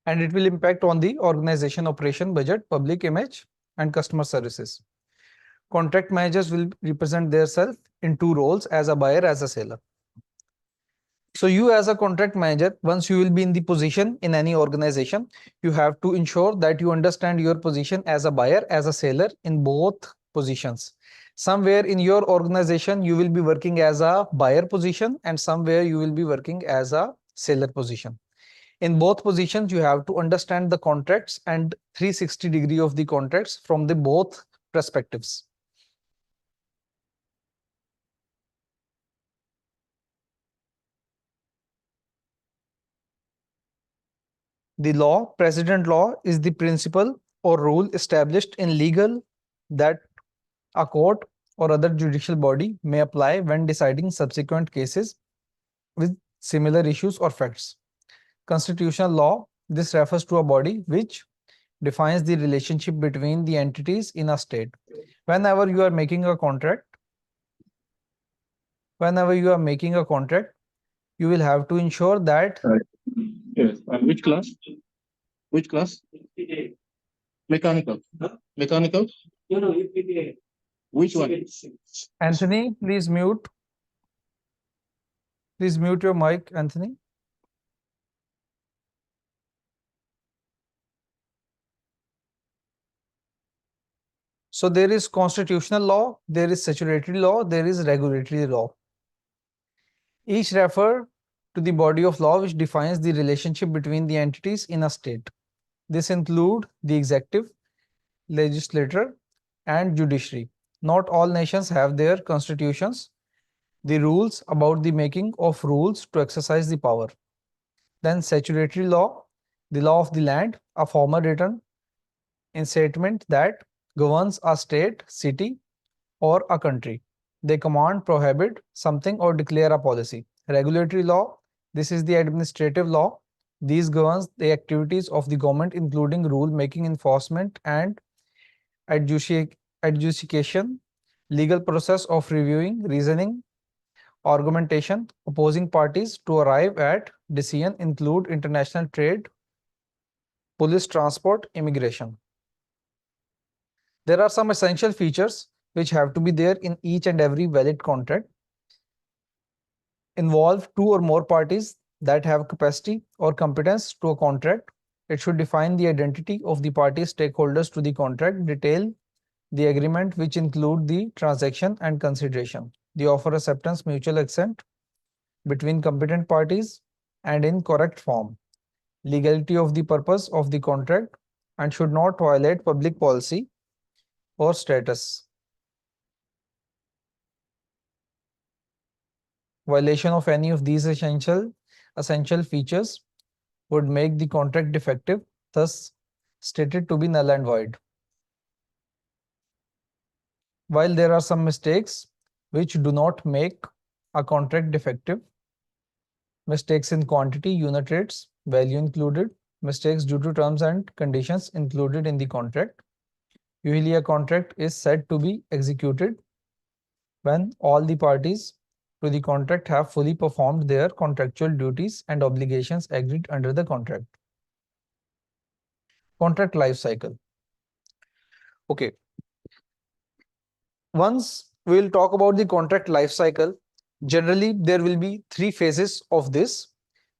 and it will impact on the organization operation, budget, public image, and customer services. Contract managers will represent themselves in two roles, as a buyer, as a seller. So you as a contract manager, once you will be in the position in any organization, you have to ensure that you understand your position as a buyer, as a seller in both positions. Somewhere in your organization, you will be working as a buyer position, and somewhere you will be working as a seller position. In both positions, you have to understand the contracts and 360-degree of the contracts from the both perspectives. The law, precedent law, is the principle or rule established in legal that a court or other judicial body may apply when deciding subsequent cases with similar issues or facts. Constitutional law, this refers to a body which defines the relationship between the entities in a state. Whenever you are making a contract, you will have to ensure that yes. Which class? Which class? Mechanical. Mechanical? No, which one? Anthony, please mute. Please mute your mic, Anthony. So there is constitutional law, there is statutory law, there is regulatory law. Each refer to the body of law which defines the relationship between the entities in a state. This include the executive, legislature, and judiciary. Not all nations have their constitutions, the rules about the making of rules to exercise the power. Then statutory law, the law of the land, a formal written statement that governs a state, city, or a country. They command, prohibit something, or declare a policy. Regulatory law, this is the administrative law. These governs the activities of the government, including rule making, enforcement, and adjudication, legal process of reviewing, reasoning, argumentation. Opposing parties to arrive at decision include international trade, police, transport, immigration. There are some essential features which have to be there in each and every valid contract. Involve two or more parties that have capacity or competence to a contract. It should define the identity of the party stakeholders to the contract, detail the agreement which include the transaction and consideration, the offer acceptance, mutual assent between competent parties and in correct form, legality of the purpose of the contract, and should not violate public policy or status. Violation of any of these essential features would make the contract defective, thus stated to be null and void. While there are some mistakes which do not make a contract defective, mistakes in quantity, unit rates, value included, mistakes due to terms and conditions included in the contract. Usually a contract is said to be executed when all the parties to the contract have fully performed their contractual duties and obligations agreed under the contract. Contract life cycle. Okay. Once we will talk about the contract life cycle, generally there will be three phases of this.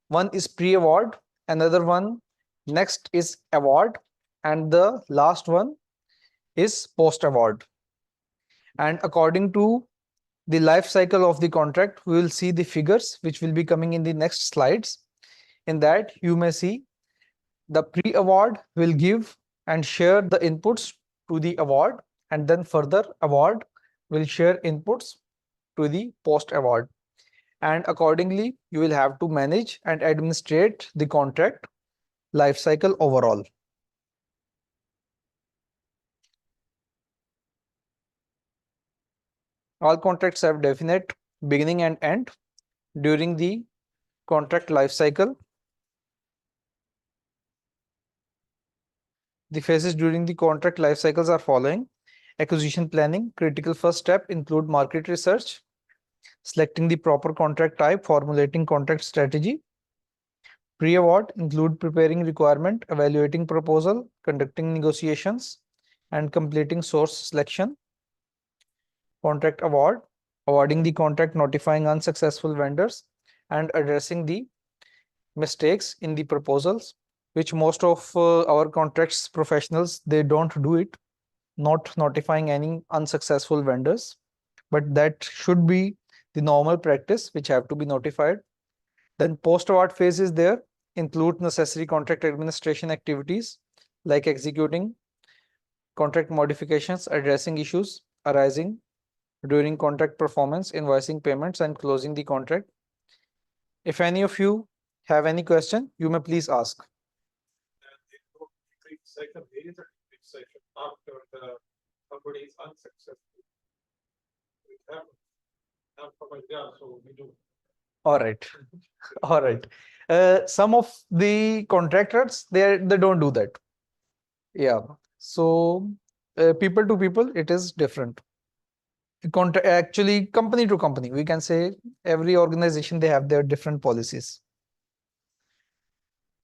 One is pre-award, another one next is award, and the last one is post-award. And according to the life cycle of the contract, we will see the figures which will be coming in the next slides. In that, you may see the pre-award will give and share the inputs to the award, and then further award will share inputs to the post-award. And accordingly, you will have to manage and administrate the contract life cycle overall. All contracts have definite beginning and end. During the contract life cycle, the phases during the contract life cycles are following: acquisition planning. Critical first step include market research, selecting the proper contract type, formulating contract strategy, Pre-award include preparing requirement, evaluating proposal, conducting negotiations, and completing source selection. Contract award, awarding the contract, notifying unsuccessful vendors, and addressing the mistakes in the proposals, which most of our contracts professionals, they don't do it, not notifying any unsuccessful vendors, but that should be the normal practice which have to be notified. Then post-award phase is there, include necessary contract administration activities like executing contract modifications, addressing issues arising during contract performance, invoicing payments, and closing the contract. If any of you have any question, you may please ask. Section is a section after the somebody is unsuccessful. It happens. So we do. All right. All right. Some of the contractors, they don't do that. Yeah. So people to people, it is different. Actually, company to company, we can say every organization, they have their different policies.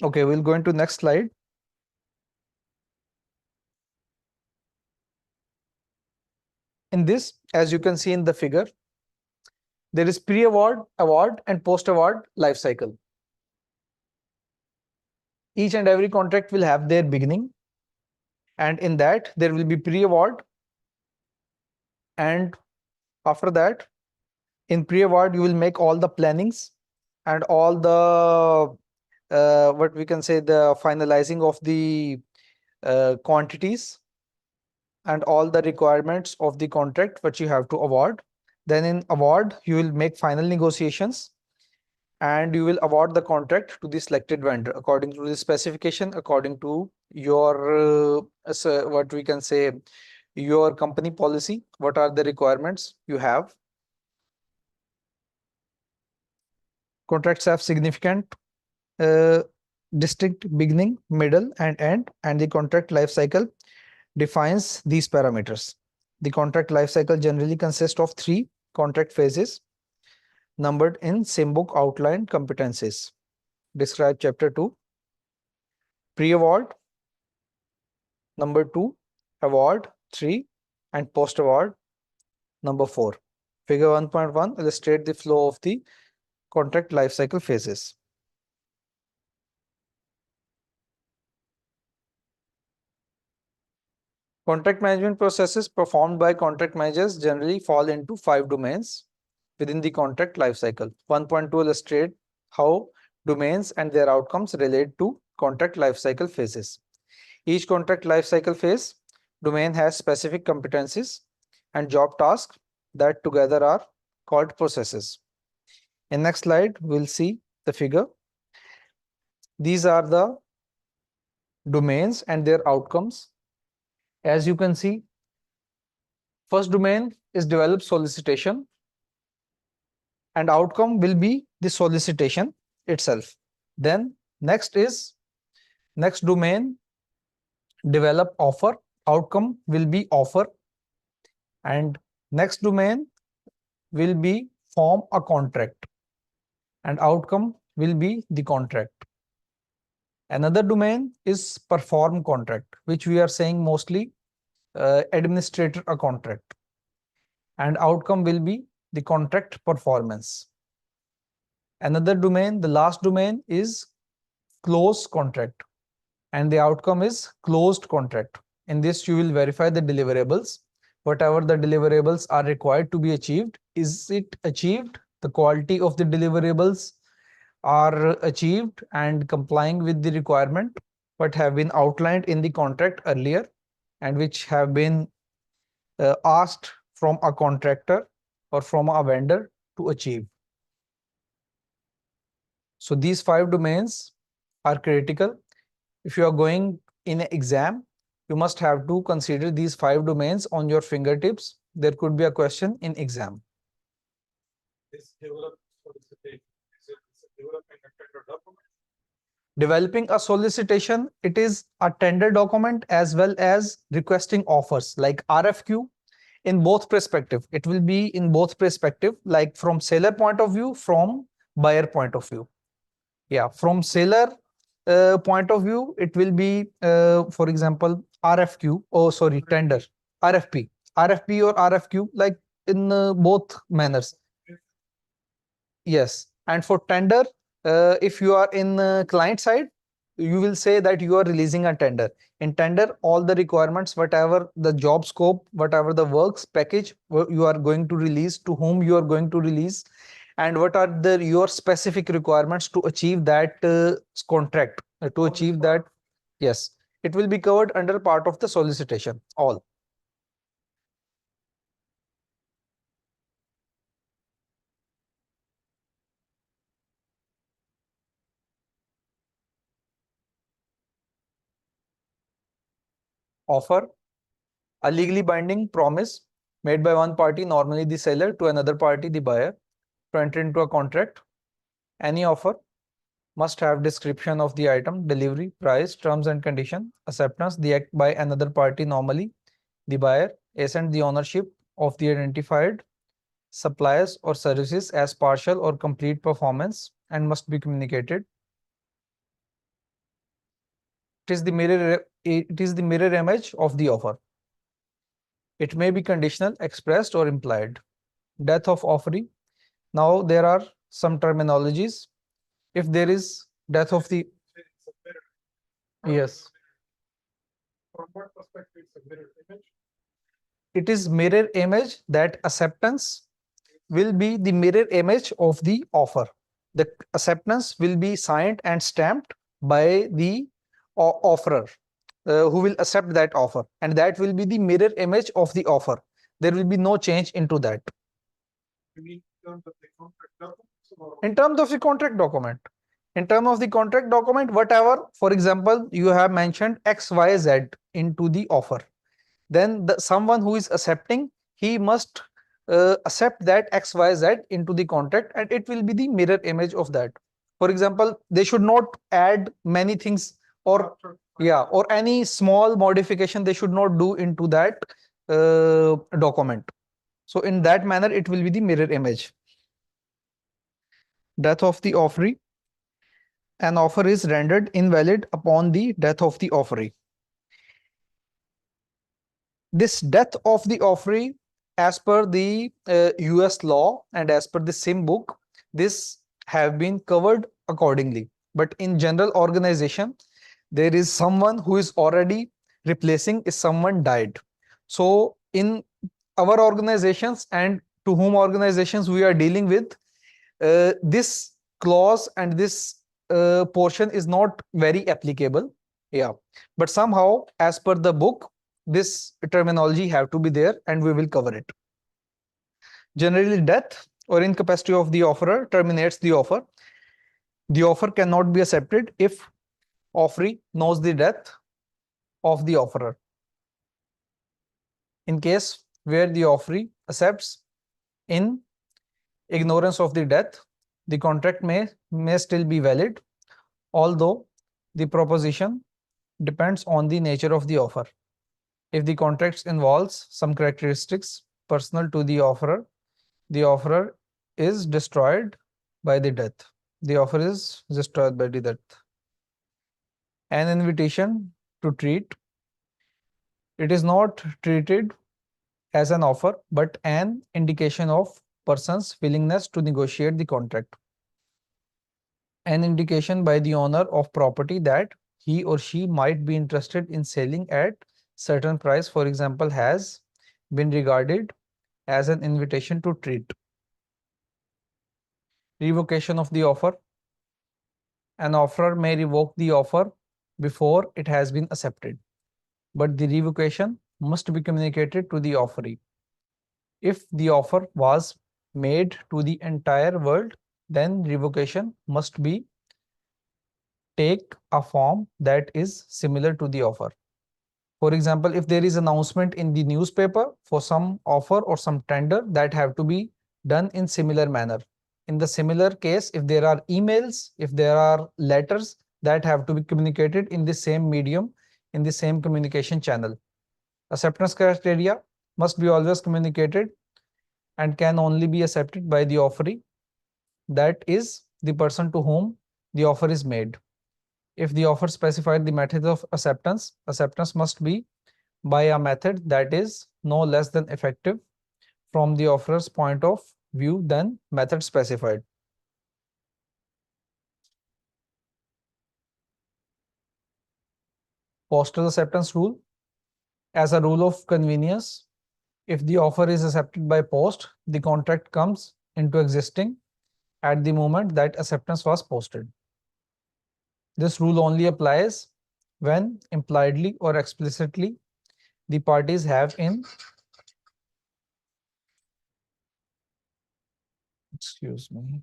Okay, we'll go into next slide. In this, as you can see in the figure, there is pre-award, award, and post-award life cycle. Each and every contract will have their beginning, and in that there will be pre-award, and after that, in pre-award, you will make all the plannings and all the what we can say, the finalizing of the quantities and all the requirements of the contract which you have to award. Then in award, you will make final negotiations and you will award the contract to the selected vendor according to the specification, according to your what we can say, your company policy, what are the requirements you have. Contracts have significant distinct beginning, middle, and end, and the contract life cycle defines these parameters. The contract life cycle generally consists of 3 contract phases numbered in same book outline competencies. Describe chapter 2. Pre-award, number 2, award 3, and post-award number 4. Figure 1.1 illustrate the flow of the contract life cycle phases. Contract management processes performed by contract managers generally fall into 5 domains within the contract life cycle. 1.2 illustrate how domains and their outcomes relate to contract life cycle phases. Each contract life cycle phase domain has specific competencies and job tasks that together are called processes. In next slide, we'll see the figure. These are the domains and their outcomes. As you can see, first domain is develop solicitation, and outcome will be the solicitation itself. Then next domain develop offer, outcome will be offer, and next domain will be form a contract, and outcome will be the contract. Another domain is perform contract, which we are saying mostly administrator a contract, and outcome will be the contract performance. Another domain, the last domain, is close contract, and the outcome is closed contract. In this, you will verify the deliverables. Whatever the deliverables are required to be achieved, is it achieved? The quality of the deliverables are achieved and complying with the requirement what have been outlined in the contract earlier and which have been asked from a contractor or from a vendor to achieve. So these 5 domains are critical. If you are going in an exam, you must have to consider these 5 domains on your fingertips. There could be a question in exam. This develop solicitation, is it developing a tender document? Developing a solicitation, it is a tender document as well as requesting offers like RFQ in both perspective. It will be in both perspective, like from seller point of view, from buyer point of view. Yeah, from seller point of view, it will be, for example, RFQ. Oh, sorry, tender, RFP, RFP or RFQ, like in both manners. Yes, and for tender, if you are in client side, you will say that you are releasing a tender. In tender, all the requirements, whatever the job scope, whatever the works package you are going to release, to whom you are going to release, and what are the your specific requirements to achieve that contract, to achieve that. Yes, it will be covered under part of the solicitation, all. Offer, a legally binding promise made by one party, normally the seller, to another party, the buyer, to enter into a contract. Any offer must have description of the item, delivery, price, terms and condition, acceptance, the act by another party, normally the buyer, assent the ownership of the identified suppliers or services as partial or complete performance, and must be communicated. It is the mirror image of the offer. It may be conditional, expressed or implied. Death of offeree. Now there are some terminologies. If there is death of the, yes, From what perspective it's a mirror image? it is mirror image, that acceptance will be the mirror image of the offer. The acceptance will be signed and stamped by the offerer, who will accept that offer, and that will be the mirror image of the offer. There will be no change into that. You mean in terms of the contract documents or? In terms of the contract document, in terms of the contract document, whatever, for example, you have mentioned XYZ into the offer, then someone who is accepting, he must accept that XYZ into the contract, and it will be the mirror image of that. For example, they should not add many things, or yeah, or any small modification they should not do into that document. So in that manner, it will be the mirror image. Death of the offeree. An offer is rendered invalid upon the death of the offeree. This death of the offeree, as per the US law and as per the SIM book, this have been covered accordingly. But in general organization, there is someone who is already replacing if someone died. So in our organizations and to whom organizations we are dealing with, this clause and this portion is not very applicable. Yeah, but somehow as per the book, this terminology have to be there, and we will cover it. Generally, death or incapacity of the offerer terminates the offer. The offer cannot be accepted if offeree knows the death of the offerer. In case where the offeree accepts in ignorance of the death, the contract may still be valid, although the proposition depends on the nature of the offer. If the contract involves some characteristics personal to the offerer is destroyed by the death. The offer is destroyed by the death. An invitation to treat. It is not treated as an offer, but an indication of person's willingness to negotiate the contract. An indication by the owner of property that he or she might be interested in selling at certain price, for example, has been regarded as an invitation to treat. Revocation of the offer. An offerer may revoke the offer before it has been accepted, but the revocation must be communicated to the offeree. If the offer was made to the entire world, then revocation must be take a form that is similar to the offer. For example, if there is announcement in the newspaper for some offer or some tender, that have to be done in similar manner. In the similar case, if there are emails, if there are letters, that have to be communicated in the same medium, in the same communication channel. Acceptance criteria must be always communicated and can only be accepted by the offeree, that is the person to whom the offer is made. If the offer specified the method of acceptance, acceptance must be by a method that is no less than effective from the offerer's point of view than method specified. Postal acceptance rule. As a rule of convenience, if the offer is accepted by post, the contract comes into existing at the moment that acceptance was posted. This rule only applies when impliedly or explicitly the parties have in excuse me.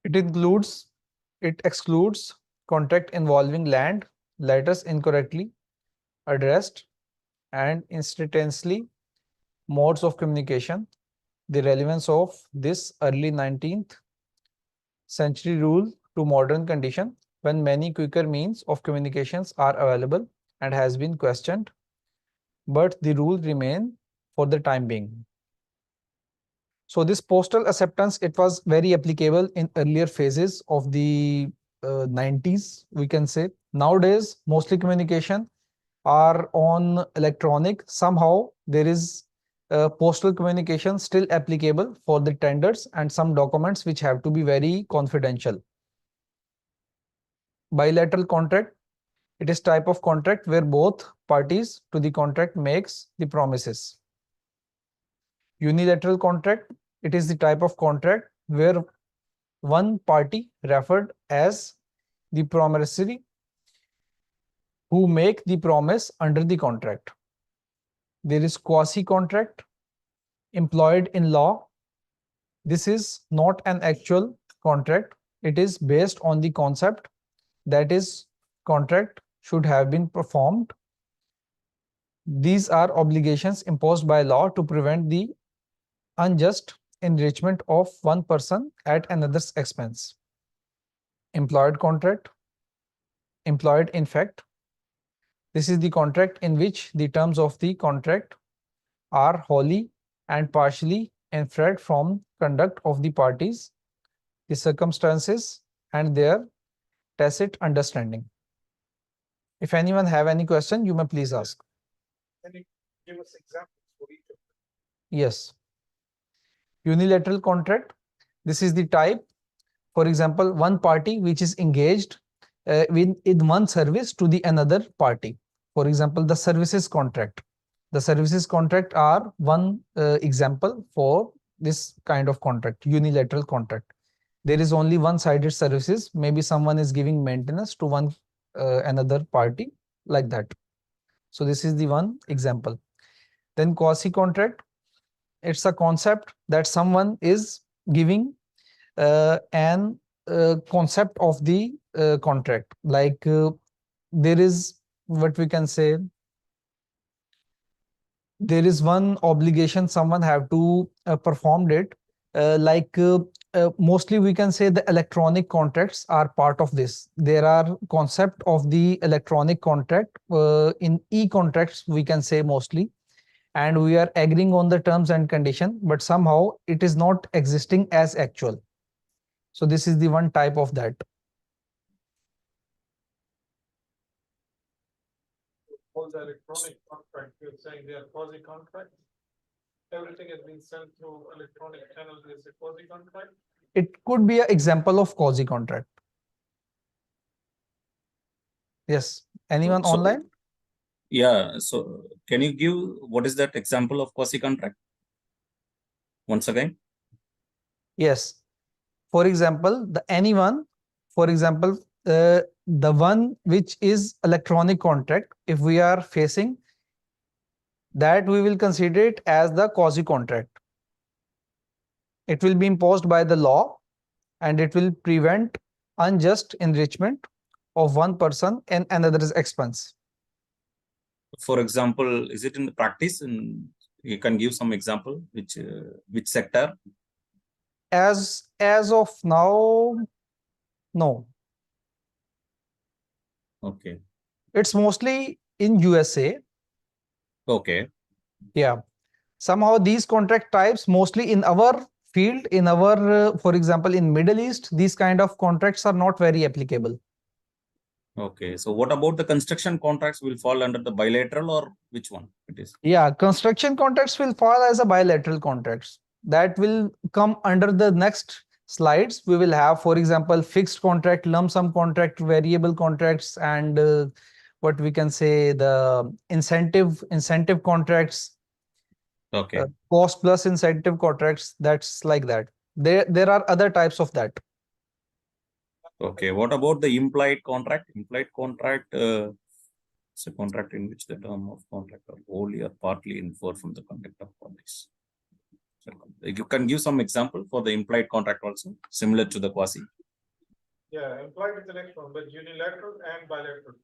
It excludes contract involving land, letters incorrectly addressed, and instantaneously modes of communication. The relevance of this early 19th century rule to modern condition, when many quicker means of communications are available, and has been questioned, but the rule remain for the time being. So this postal acceptance, it was very applicable in earlier phases of the 90s, we can say. Nowadays, mostly communication are on electronic. Somehow there is postal communication still applicable for the tenders and some documents which have to be very confidential. Bilateral contract, it is type of contract where both parties to the contract makes the promises. Unilateral contract, it is the type of contract where one party referred as the promissory who make the promise under the contract. There is quasi-contract employed in law. This is not an actual contract. It is based on the concept that is contract should have been performed. These are obligations imposed by law to prevent the unjust enrichment of one person at another's expense. Employed contract, employed in fact. This is the contract in which the terms of the contract are wholly and partially inferred from conduct of the parties, the circumstances, and their tacit understanding. If anyone have any question, you may please ask. Can you give us examples for each of them? Yes. Unilateral contract, this is the type, for example, one party which is engaged in one service to the another party. For example, the services contract. The services contract are one example for this kind of contract, unilateral contract. There is only one-sided services. Maybe someone is giving maintenance to one another party, like that. So this is the one example. Then quasi-contract, it's a concept that someone is giving an concept of the contract. Like there is what we can say, there is one obligation someone have to perform it. Mostly we can say the electronic contracts are part of this. There are concept of the electronic contract in e-contracts, we can say mostly, and we are agreeing on the terms and condition, but somehow it is not existing as actual. So this is the one type of that. All the electronic contract, you're saying they are quasi-contract? Everything has been sent through electronic channels is a quasi-contract? It could be an example of quasi-contract. Yes. Anyone So- online? Yeah, so can you give what is that example of quasi-contract? Once again? Yes. For example, for example, the one which is electronic contract, if we are facing that, we will consider it as the quasi-contract. It will be imposed by the law and it will prevent unjust enrichment of one person and another's expense. For example, is it in the practice? And you can give some example, which sector? As of now, no. Okay. It's mostly in USA. Okay. Yeah. Somehow these contract types mostly in our field, in our, for example, in Middle East, these kind of contracts are not very applicable. Okay. So what about the construction contracts will fall under the bilateral or which one it is? Yeah, construction contracts will fall as a bilateral contracts. That will come under the next slides. We will have, for example, fixed contract, lump sum contract, variable contracts, and what we can say the incentive contracts, Okay. cost plus incentive contracts. That's like that. There are other types of that. Okay. What about the implied contract? Implied contract, it's a contract in which the term of contract are wholly or partly inferred from the conduct of parties. So, you can give some example for the implied contract also, similar to the quasi. Yeah, implied is the next one, but unilateral and bilateral.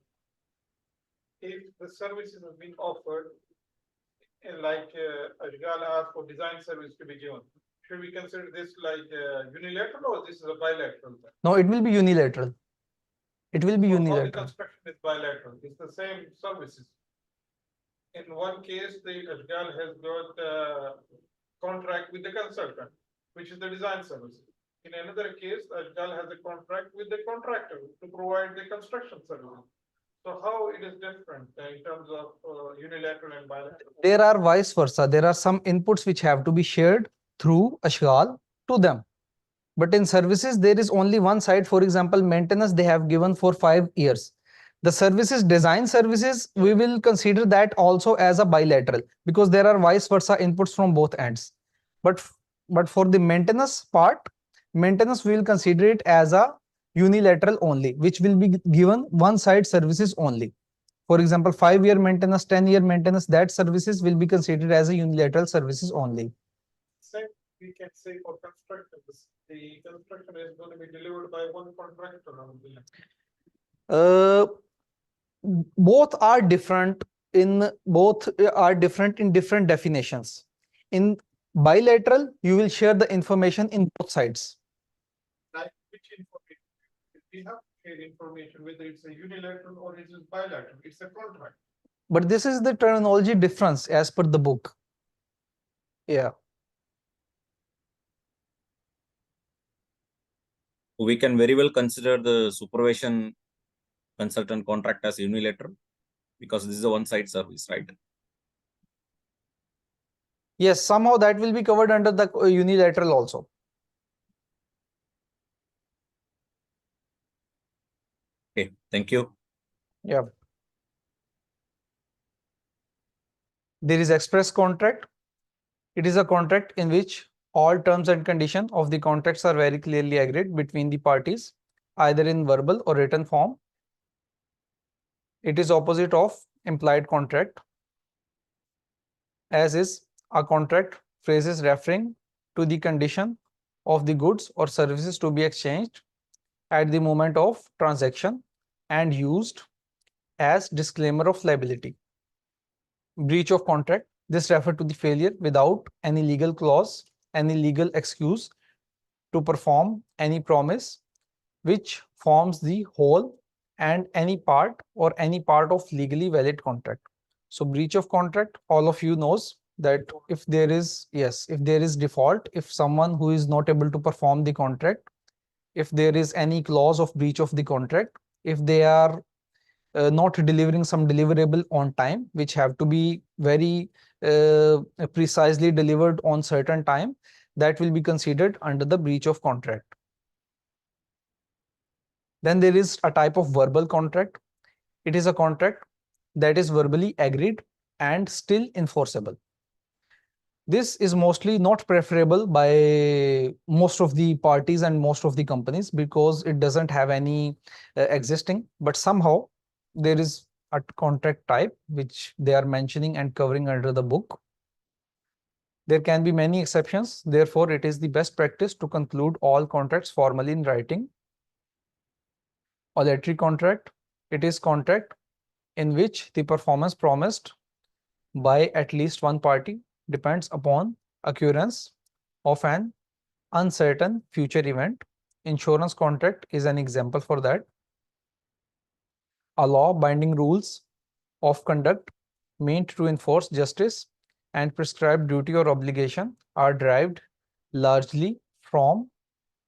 If the services have been offered, like Ajgal asked for design service to be given, should we consider this like unilateral or this is a bilateral? No, it will be unilateral. It will be All the unilateral. construction is bilateral. It's the same services. In one case, the Ajgal has got contract with the consultant, which is the design service. In another case, Ajgal has a contract with the contractor to provide the construction service. So how it is different in terms of unilateral and bilateral? There are vice versa. There are some inputs which have to be shared through Ashghal to them. But in services, there is only one side. For example, maintenance they have given for 5 years. The services, design services, we will consider that also as a bilateral because there are vice versa inputs from both ends. But for the maintenance part, maintenance we will consider it as a unilateral only, which will be given one side services only. For example, 5-year maintenance, 10-year maintenance, that services will be considered as a unilateral services only. Same we can say for construction. The construction is going to be delivered by one contractor. Both are different in different definitions. In bilateral, you will share the information in both sides. Like which information? We have to share information whether it's a unilateral or it is bilateral. It's a contract. But this is the terminology difference as per the book. Yeah. We can very well consider the supervision consultant contract as unilateral because this is a one-side service, right? Yes, somehow that will be covered under the unilateral also. Okay, thank you. Yeah. There is express contract. It is a contract in which all terms and conditions of the contracts are very clearly agreed between the parties, either in verbal or written form. It is opposite of implied contract, as is a contract phrases referring to the condition of the goods or services to be exchanged at the moment of transaction and used as disclaimer of liability. Breach of contract, this refers to the failure without any legal clause, any legal excuse to perform any promise which forms the whole and any part of legally valid contract. So breach of contract, all of you knows that if there is default, if someone who is not able to perform the contract, if there is any clause of breach of the contract, if they are not delivering some deliverable on time, which have to be very precisely delivered on certain time, that will be considered under the breach of contract. Then there is a type of verbal contract. It is a contract that is verbally agreed and still enforceable. This is mostly not preferable by most of the parties and most of the companies because it doesn't have any existing, but somehow there is a contract type which they are mentioning and covering under the book. There can be many exceptions. Therefore, it is the best practice to conclude all contracts formally in writing. Auditory contract, it is contract in which the performance promised by at least one party depends upon occurrence of an uncertain future event. Insurance contract is an example for that. a law binding rules of conduct meant to enforce justice and prescribe duty or obligation are derived largely from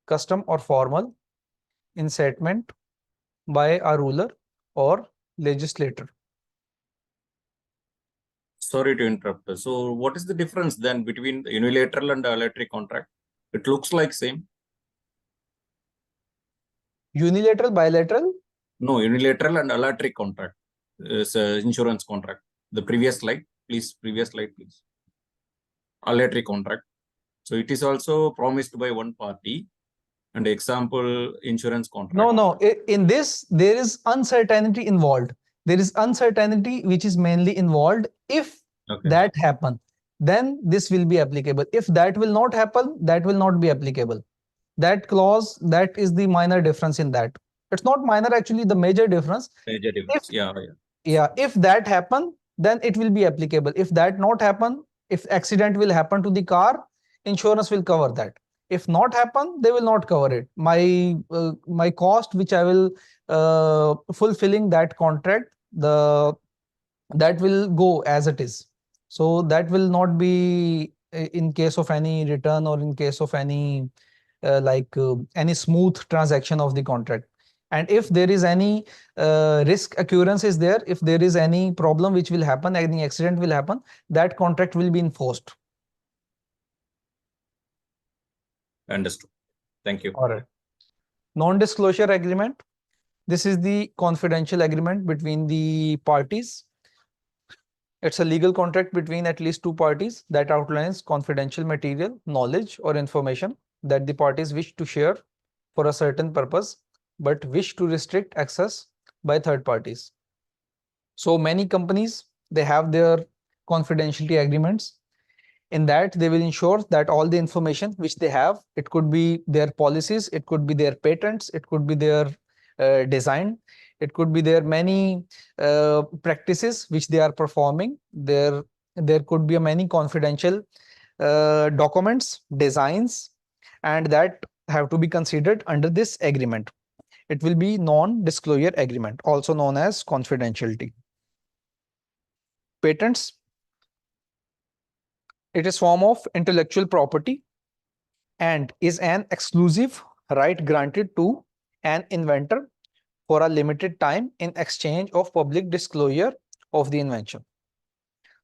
custom or formal incitement by a ruler or legislator. Sorry to interrupt. So what is the difference then between the unilateral and aleatory contract? It looks like same. Unilateral, bilateral? No, unilateral and aleatory contract is insurance contract. The previous slide, please. Previous slide, please. Aleatory contract. So it is also promised by one party. And example, insurance contract. No. In this, there is uncertainty involved. There is uncertainty which is mainly involved. If that happen, then this will be applicable. If that will not happen, that will not be applicable. That clause, that is the minor difference in that. It's not minor, actually, the major difference. Major difference. If that happen, then it will be applicable. If that not happen, if accident will happen to the car, insurance will cover that. If not happen, they will not cover it. My cost which I will fulfilling that contract, that will go as it is. So that will not be in case of any return or in case of any any smooth transaction of the contract. And if there is any risk occurrence is there, if there is any problem which will happen, any accident will happen, that contract will be enforced. Understood. Thank you. All right. Non-disclosure agreement. This is the confidential agreement between the parties. It's a legal contract between at least two parties that outlines confidential material, knowledge, or information that the parties wish to share for a certain purpose, but wish to restrict access by third parties. So many companies, they have their confidentiality agreements. In that, they will ensure that all the information which they have, it could be their policies, it could be their patents, it could be their design, it could be their many practices which they are performing. There could be many confidential documents, designs, and that have to be considered under this agreement. It will be non-disclosure agreement, also known as confidentiality. Patents. It is form of intellectual property and is an exclusive right granted to an inventor for a limited time in exchange of public disclosure of the invention.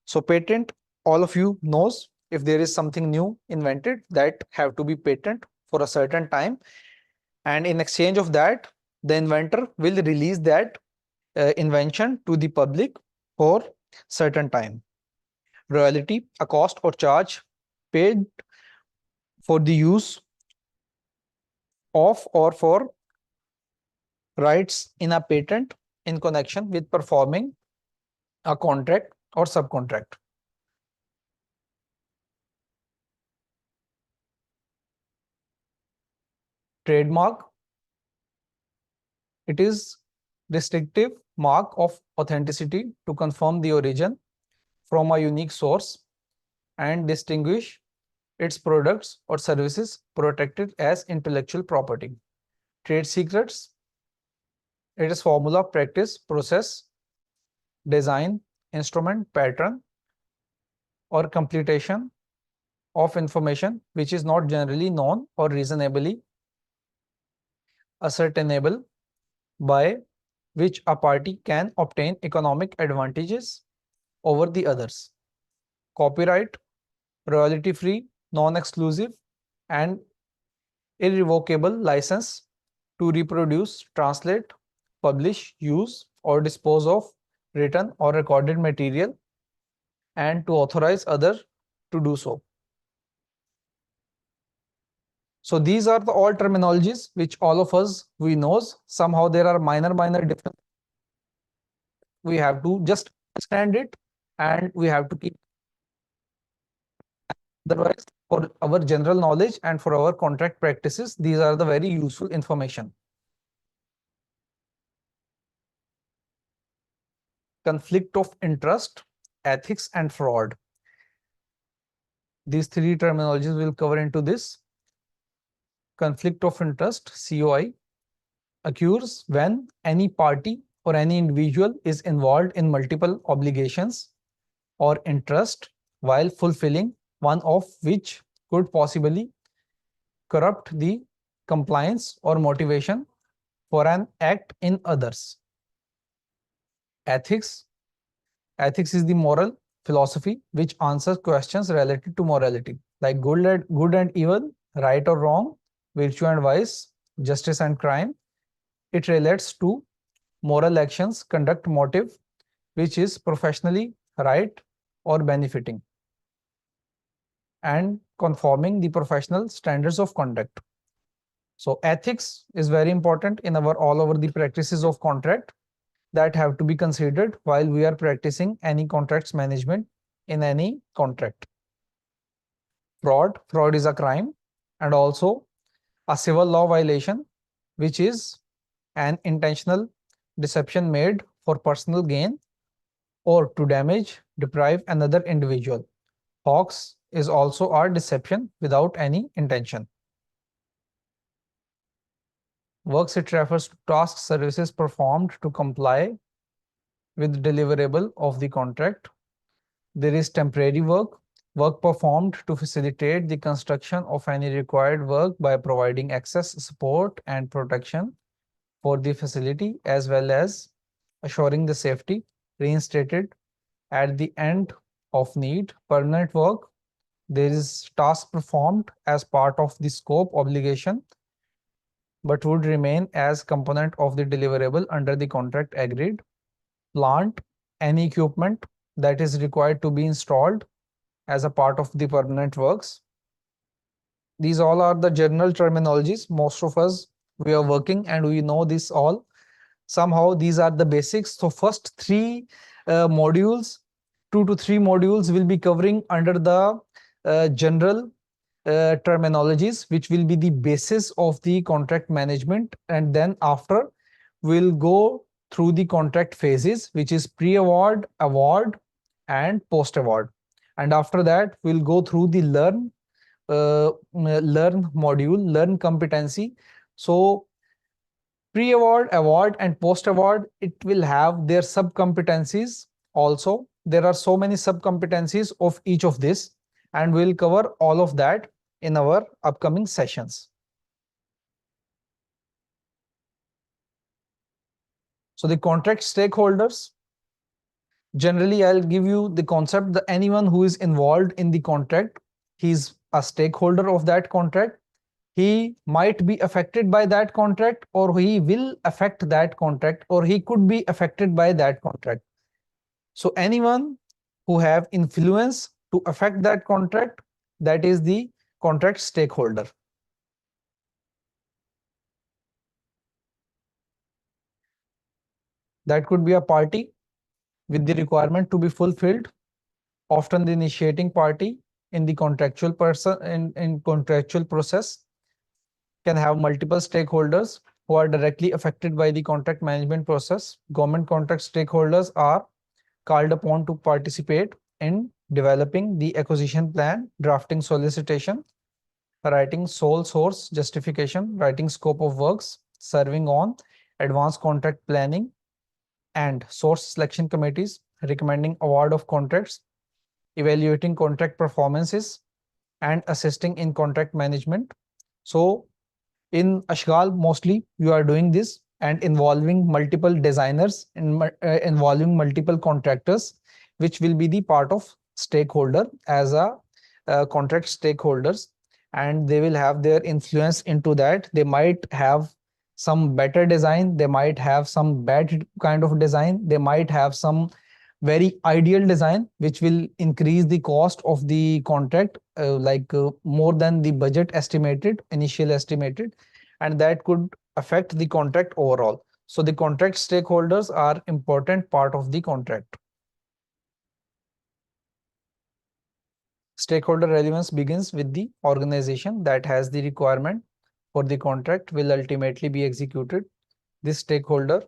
So patent, all of you knows, if there is something new invented, that have to be patent for a certain time, and in exchange of that, the inventor will release that invention to the public for certain time. Royalty, a cost or charge paid for the use of or for rights in a patent in connection with performing a contract or subcontract. Trademark. It is distinctive mark of authenticity to confirm the origin from a unique source and distinguish its products or services protected as intellectual property. Trade secrets. It is formula, practice, process, design, instrument, pattern, or completion of information which is not generally known or reasonably ascertainable, by which a party can obtain economic advantages over the others. Copyright, royalty-free, non-exclusive, and irrevocable license to reproduce, translate, publish, use, or dispose of written or recorded material, and to authorize others to do so. So these are the all terminologies which all of us we knows. Somehow there are minor differences. We have to just understand it, and we have to keep. Otherwise, for our general knowledge and for our contract practices, these are the very useful information. Conflict of interest, ethics, and fraud. These three terminologies will cover into this. Conflict of interest, COI, occurs when any party or any individual is involved in multiple obligations or interest while fulfilling one of which could possibly corrupt the compliance or motivation for an act in others. Ethics. Ethics is the moral philosophy which answers questions related to morality, like good and evil, right or wrong, virtue and vice, justice and crime. It relates to moral actions, conduct, motive, which is professionally right or benefiting, and conforming the professional standards of conduct. So ethics is very important in our all over the practices of contract that have to be considered while we are practicing any contracts management in any contract. Fraud is a crime and also a civil law violation, which is an intentional deception made for personal gain or to damage, deprive another individual. Hoax is also a deception without any intention. Works, it refers to tasks, services performed to comply with deliverable of the contract. There is temporary work performed to facilitate the construction of any required work by providing access, support, and protection for the facility, as well as assuring the safety reinstated at the end of need. Permanent work, there is task performed as part of the scope obligation but would remain as component of the deliverable under the contract agreed. Plant, any equipment that is required to be installed as a part of the permanent works. These all are the general terminologies. Most of us, we are working and we know this all. Somehow these are the basics. So first three modules, 2 to 3 modules will be covering under the general terminologies, which will be the basis of the contract management, and then after we'll go through the contract phases, which is pre-award, award, and post-award. And after that we'll go through the learn module, learn competency. So pre-award, award, and post-award, it will have their sub-competencies also. There are so many sub-competencies of each of this, and we'll cover all of that in our upcoming sessions. So the contract stakeholders, generally I'll give you the concept that anyone who is involved in the contract, he's a stakeholder of that contract. He might be affected by that contract, or he will affect that contract, or he could be affected by that contract. So anyone who have influence to affect that contract, that is the contract stakeholder. That could be a party with the requirement to be fulfilled, often the initiating party in the contractual contractual process. Can have multiple stakeholders who are directly affected by the contract management process. Government contract stakeholders are called upon to participate in developing the acquisition plan, drafting solicitation, writing sole source justification, writing scope of works, serving on advanced contract planning and source selection committees, recommending award of contracts, evaluating contract performances, and assisting in contract management. So in Ashghal, mostly you are doing this and involving multiple designers and involving multiple contractors, which will be the part of stakeholder as a contract stakeholders, and they will have their influence into that. They might have some better design, they might have some bad kind of design, they might have some very ideal design which will increase the cost of the contract more than the budget estimated, initial estimated, and that could affect the contract overall. So the contract stakeholders are important part of the contract. Stakeholder relevance begins with the organization that has the requirement for the contract will ultimately be executed. This stakeholder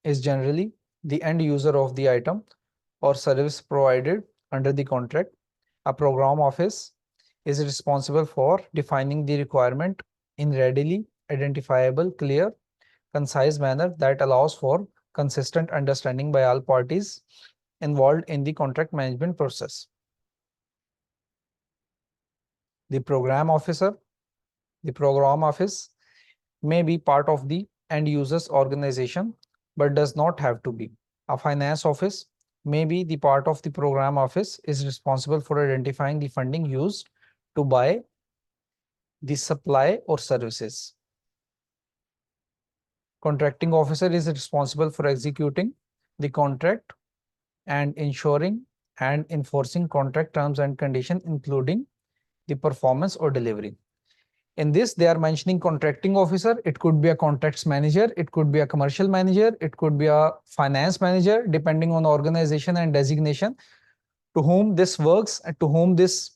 is generally the end user of the item or service provided under the contract. A program office is responsible for defining the requirement in readily identifiable, clear, concise manner that allows for consistent understanding by all parties involved in the contract management process. The program office may be part of the end user's organization, but does not have to be. A finance office may be the part of the program office, is responsible for identifying the funding used to buy the supply or services. Contracting officer is responsible for executing the contract and ensuring and enforcing contract terms and conditions, including the performance or delivery. In this, they are mentioning contracting officer. It could be a contracts manager, it could be a commercial manager, it could be a finance manager, depending on organization and designation to whom this works and to whom this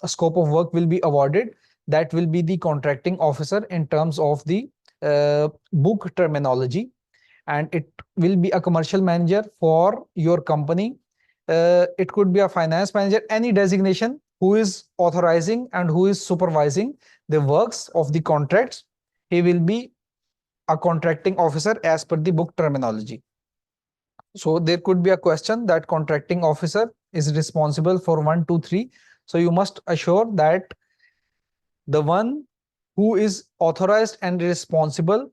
scope of work will be awarded. That will be the contracting officer in terms of the book terminology, and it will be a commercial manager for your company. It could be a finance manager, any designation who is authorizing and who is supervising the works of the contracts. He will be a contracting officer as per the book terminology. So there could be a question that contracting officer is responsible for 1, 2, 3. So you must assure that the one who is authorized and responsible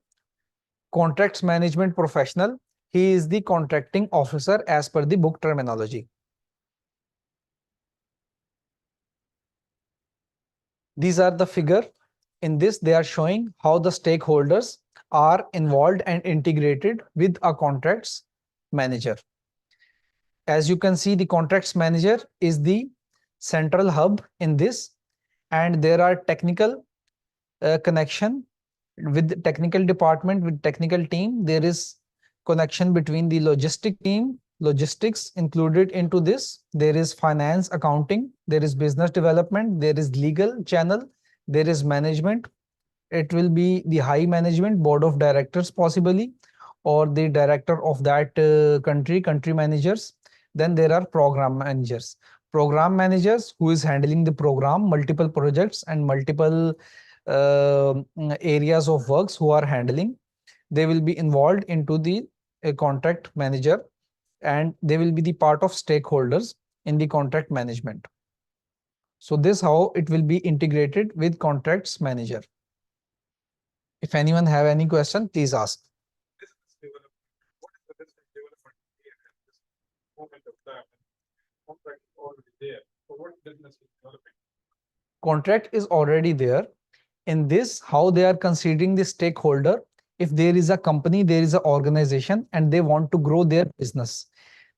contracts management professional, he is the contracting officer as per the book terminology. These are the figure. In this, they are showing how the stakeholders are involved and integrated with a contracts manager. As you can see, the contracts manager is the central hub in this, and there are technical connection with the technical department, with technical team. There is connection between the logistic team, logistics included into this. There is finance, accounting, there is business development, there is legal channel, there is management. It will be the high management, board of directors possibly, or the director of that country managers. Then there are program managers. Program managers who is handling the program, multiple projects and multiple areas of works who are handling. They will be involved into the contract manager, and they will be the part of stakeholders in the contract management. So this how it will be integrated with contracts manager. If anyone have any question, please ask. Business development. What is the business development here at this moment of time? Contract is already there. So what business is developing? Contract is already there. In this, how they are considering the stakeholder. If there is a company, there is an organization, and they want to grow their business,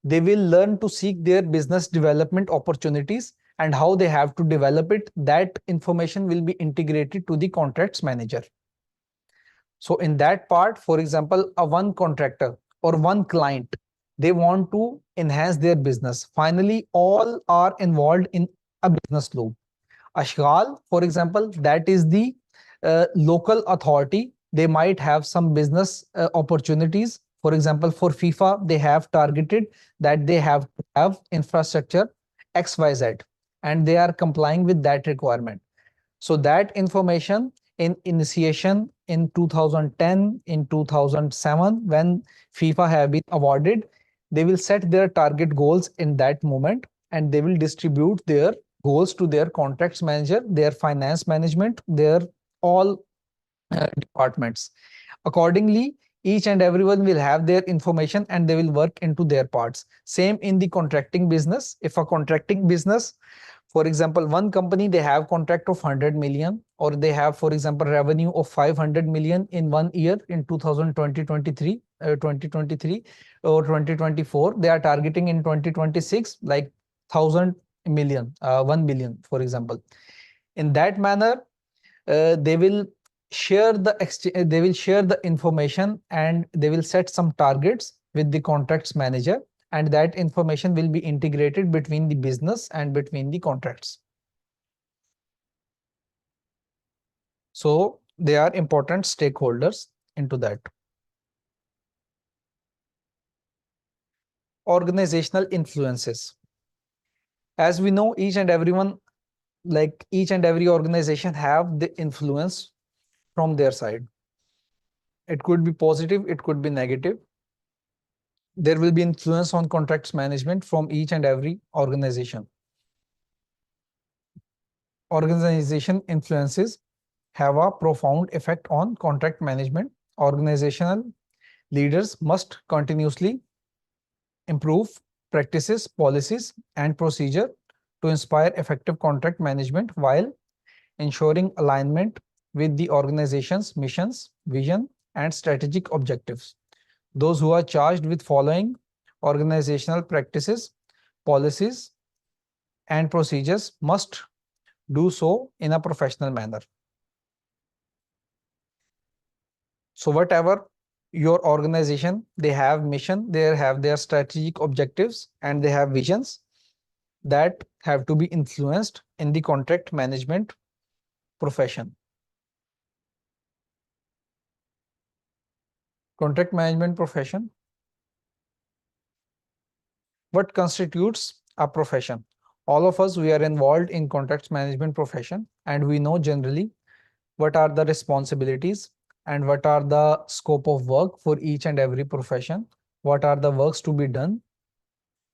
they will learn to seek their business development opportunities and how they have to develop it. That information will be integrated to the contracts manager. So in that part, for example, a one contractor or one client, they want to enhance their business. Finally, all are involved in a business loop. Ashghal, for example, that is the local authority. They might have some business opportunities. For example, for FIFA, they have targeted that they have to have infrastructure XYZ, and they are complying with that requirement. So that information in initiation in 2010, in 2007, when FIFA have been awarded, they will set their target goals in that moment, and they will distribute their goals to their contracts manager, their finance management, their all departments. Accordingly, each and everyone will have their information and they will work into their parts. Same in the contracting business. If a contracting business, for example, one company, they have contract of 100 million, or they have, for example, revenue of 500 million in 1 year in 2023 or 2024. They are targeting in 2026 like 1,000 million, 1 billion, for example. In that manner, they will share the information, and they will set some targets with the contracts manager, and that information will be integrated between the business and between the contracts. So they are important stakeholders into that. Organizational influences. As we know, each and every organization have the influence from their side. It could be positive, it could be negative. there will be influence on contracts management from each and every organization. Organization influences have a profound effect on contract management. Organizational leaders must continuously improve practices, policies, and procedure to inspire effective contract management while ensuring alignment with the organization's missions, vision, and strategic objectives. Those who are charged with following organizational practices, policies, and procedures must do so in a professional manner. So whatever your organization, they have mission, they have their strategic objectives, and they have visions that have to be influenced in the contract management profession. Contract management profession. What constitutes a profession? All of us, we are involved in contracts management profession, and we know generally what are the responsibilities and what are the scope of work for each and every profession, what are the works to be done.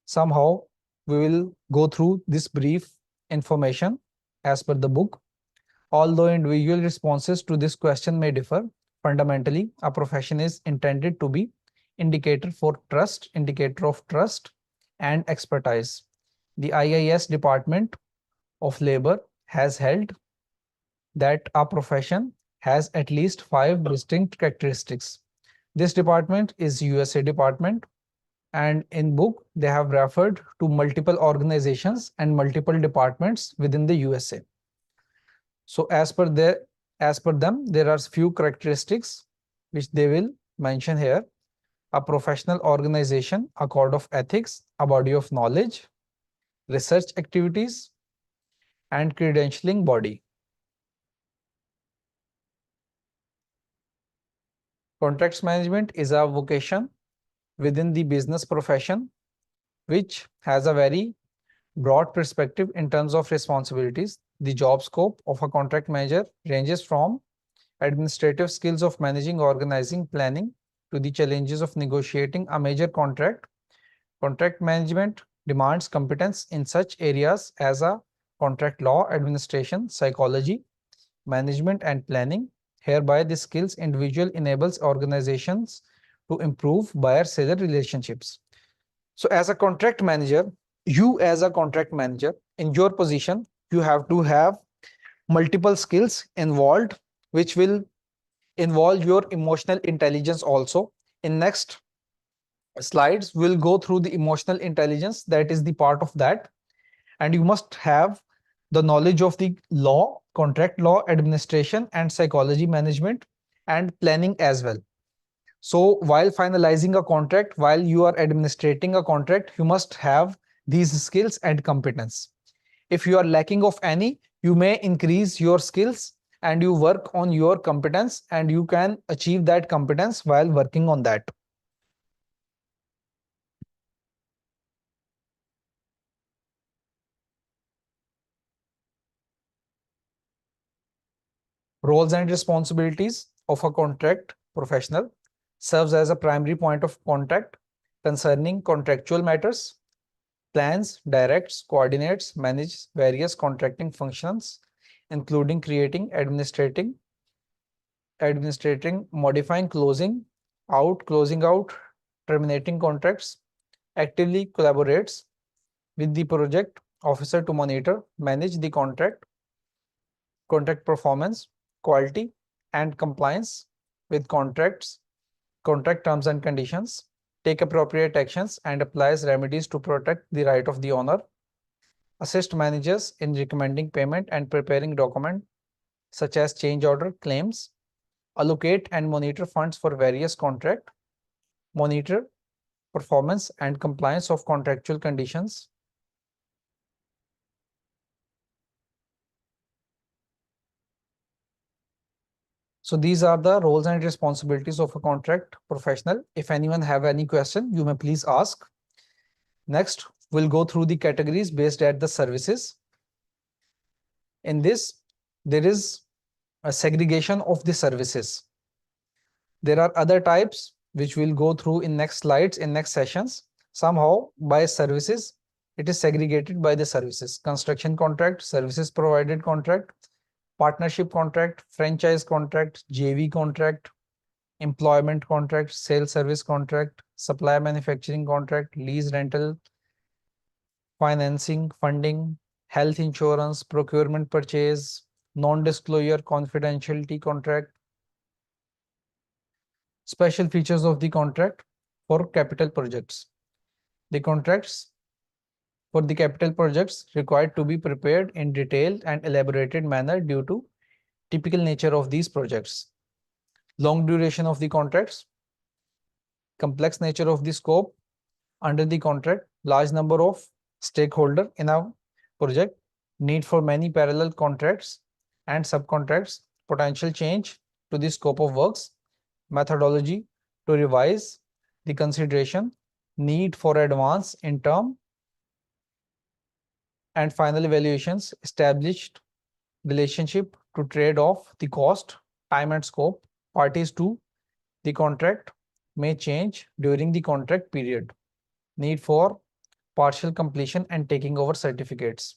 Somehow we will go through this brief information as per the book. Although individual responses to this question may differ, fundamentally a profession is intended to be indicator of trust and expertise. The IIS Department of Labor has held that a profession has at least 5 distinct characteristics. This department is USA department, and in book they have referred to multiple organizations and multiple departments within the USA. So as per them, there are few characteristics which they will mention here. A professional organization, a code of ethics, a body of knowledge, research activities, and credentialing body. Contracts management is a vocation within the business profession, which has a very broad perspective in terms of responsibilities. The job scope of a contract manager ranges from administrative skills of managing, organizing, planning, to the challenges of negotiating a major contract. Contract management demands competence in such areas as a contract law, administration, psychology, management, and planning. Hereby, the skills individual enables organizations to improve buyer-seller relationships. So as a contract manager, you as a contract manager, in your position, you have to have multiple skills involved, which will involve your emotional intelligence also. In next slides, we'll go through the emotional intelligence, that is the part of that. And you must have the knowledge of the law, contract law, administration, and psychology management, and planning as well. So while finalizing a contract, while you are administrating a contract, you must have these skills and competence. If you are lacking of any, you may increase your skills and you work on your competence, and you can achieve that competence while working on that. Roles and responsibilities of a contract professional: serves as a primary point of contact concerning contractual matters, plans, directs, coordinates, manages various contracting functions, including creating, administrating, modifying, closing out, terminating contracts, actively collaborates with the project officer to monitor, manage the contract performance, quality, and compliance with contract terms and conditions, take appropriate actions and applies remedies to protect the right of the owner, assist managers in recommending payment and preparing documents such as change order claims, allocate and monitor funds for various contract, monitor performance and compliance of contractual conditions. So these are the roles and responsibilities of a contract professional. If anyone have any question, you may please ask. Next, we'll go through the categories based at the services. In this, there is a segregation of the services. There are other types which we'll go through in next slides, in next sessions. Somehow by services, it is segregated by the services: construction contract, services provided contract, partnership contract, franchise contract, JV contract, employment contract, sales service contract, supply manufacturing contract, lease rental, financing, funding, health insurance, procurement purchase, non-disclosure confidentiality contract. Special features of the contract for capital projects. The contracts for the capital projects required to be prepared in detailed and elaborated manner due to typical nature of these projects. Long duration of the contracts, complex nature of the scope under the contract, large number of stakeholders in a project, need for many parallel contracts and subcontracts, potential change to the scope of works, methodology to revise the consideration, need for advance in term, and final evaluations, established relationship to trade off the cost, time and scope. Parties to the contract may change during the contract period. Need for partial completion and taking over certificates.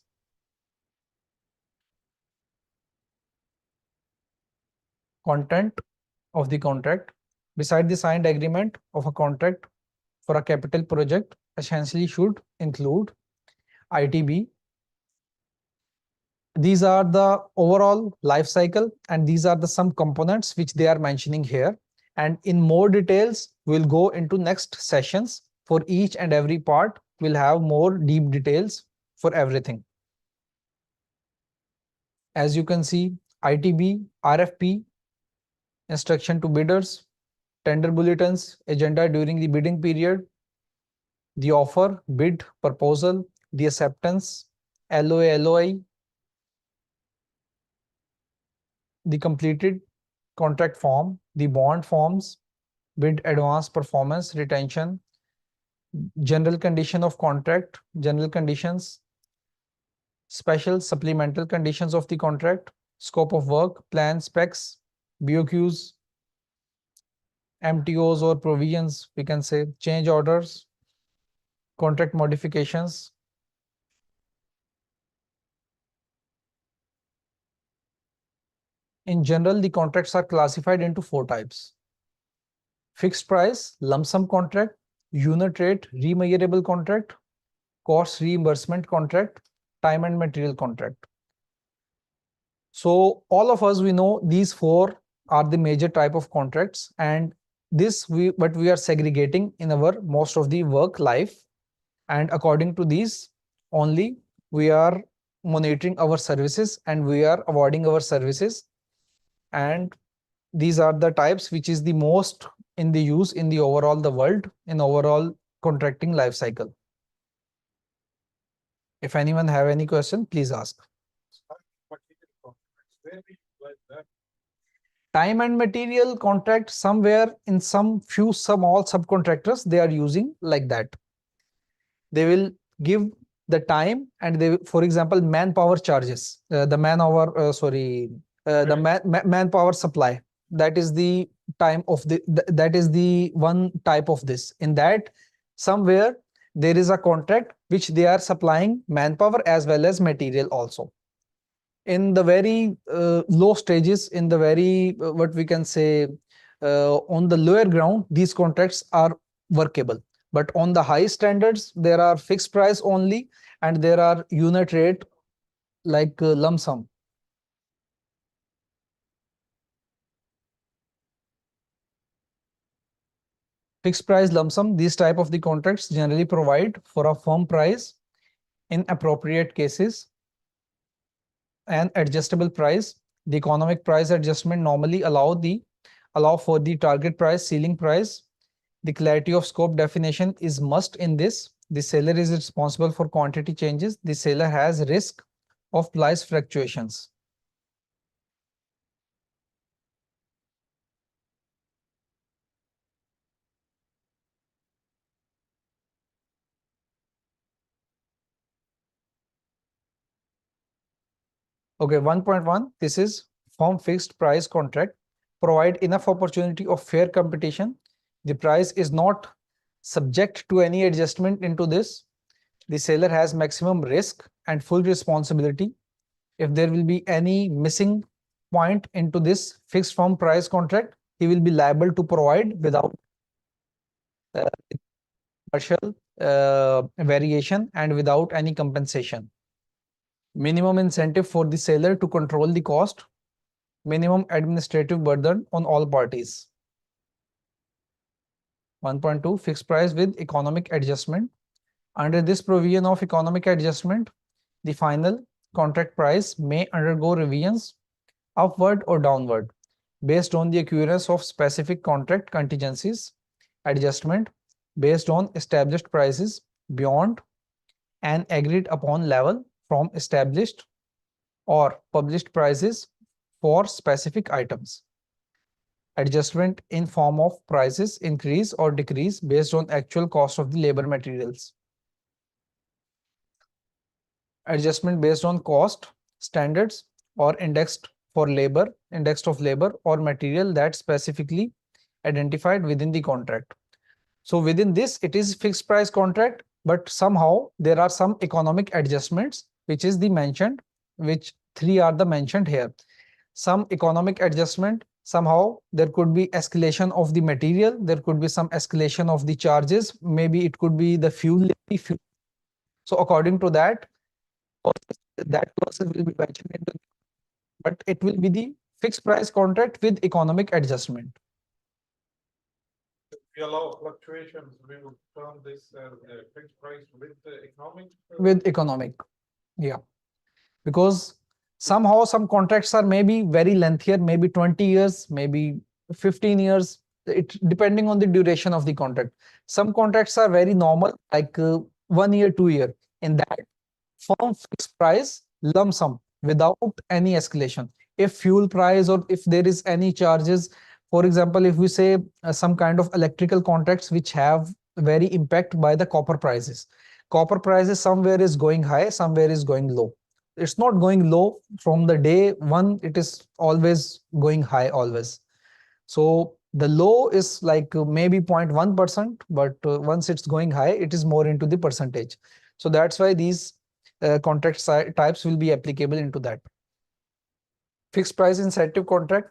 Content of the contract. Beside the signed agreement of a contract for a capital project, essentially should include ITB. These are the overall life cycle, and these are the some components which they are mentioning here. And in more details, we'll go into next sessions. For each and every part, we'll have more deep details for everything. As you can see, ITB, RFP, instruction to bidders, tender bulletins, agenda during the bidding period, the offer, bid, proposal, the acceptance, LOA, LOI, the completed contract form, the bond forms, bid, advance, performance, retention, general condition of contract, general conditions, special supplemental conditions of the contract, scope of work, plan, specs, BOQs, MTOs or provisions, we can say, change orders, contract modifications. In general, the contracts are classified into 4 types: fixed price, lump sum contract, unit rate, remeasurable contract, cost reimbursement contract, time and material contract. So all of us, we know these 4 are the major type of contracts, and this but we are segregating in our most of the work life, and according to these only we are monitoring our services and we are awarding our services. And these are the types which is the most in the use in the overall the world, in overall contracting life cycle. If anyone have any question, please ask. Time and material contract, somewhere in some few small subcontractors, they are using like that. They will give the time and they, for example, manpower charges, the manpower supply. That is the time of that is the one type of this. In that, somewhere there is a contract which they are supplying manpower as well as material also. In the very low stages, in the very what we can say on the lower ground, these contracts are workable. But on the high standards, there are fixed price only, and there are unit rate like lump sum. Fixed price, lump sum, these type of the contracts generally provide for a firm price in appropriate cases, and adjustable price. The economic price adjustment normally allow for the target price, ceiling price. The clarity of scope definition is must in this. The seller is responsible for quantity changes. The seller has risk of price fluctuations. Okay, 1.1, this is firm fixed price contract. Provide enough opportunity of fair competition The price is not subject to any adjustment into this. The seller has maximum risk and full responsibility. If there will be any missing point into this fixed firm price contract, he will be liable to provide without partial variation and without any compensation. Minimum incentive for the seller to control the cost. Minimum administrative burden on all parties. 1.2 Fixed price with economic adjustment. Under this provision of economic adjustment, the final contract price may undergo revisions upward or downward based on the occurrence of specific contract contingencies. Adjustment based on established prices beyond an agreed upon level from established or published prices for specific items. Adjustment in form of prices increase or decrease based on actual cost of the labor materials. Adjustment based on cost standards or indexed of labor or material that specifically identified within the contract. So within this, it is fixed price contract, but somehow there are some economic adjustments, which is the mentioned, which three are the mentioned here. Some economic adjustment, somehow there could be escalation of the material, there could be some escalation of the charges, maybe it could be the fuel. So according to that person will be mentioned into, but it will be the fixed price contract with economic adjustment. If we allow fluctuations, we would term this as a fixed price with the economic. With economic, yeah, because somehow some contracts are maybe very lengthier, maybe 20 years, maybe 15 years, it depending on the duration of the contract. Some contracts are very normal, like 1 year, 2 year. In that, firm fixed price lump sum without any escalation. If fuel price or if there is any charges, for example, if we say some kind of electrical contracts which have very impact by the copper prices. Copper prices somewhere is going high, somewhere is going low. It's not going low from the day one, it is always going high always. So the low is like maybe 0.1%, but once it's going high, it is more into the percentage. So that's why these contract types will be applicable into that. Fixed price incentive contract.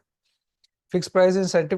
Fixed price incentive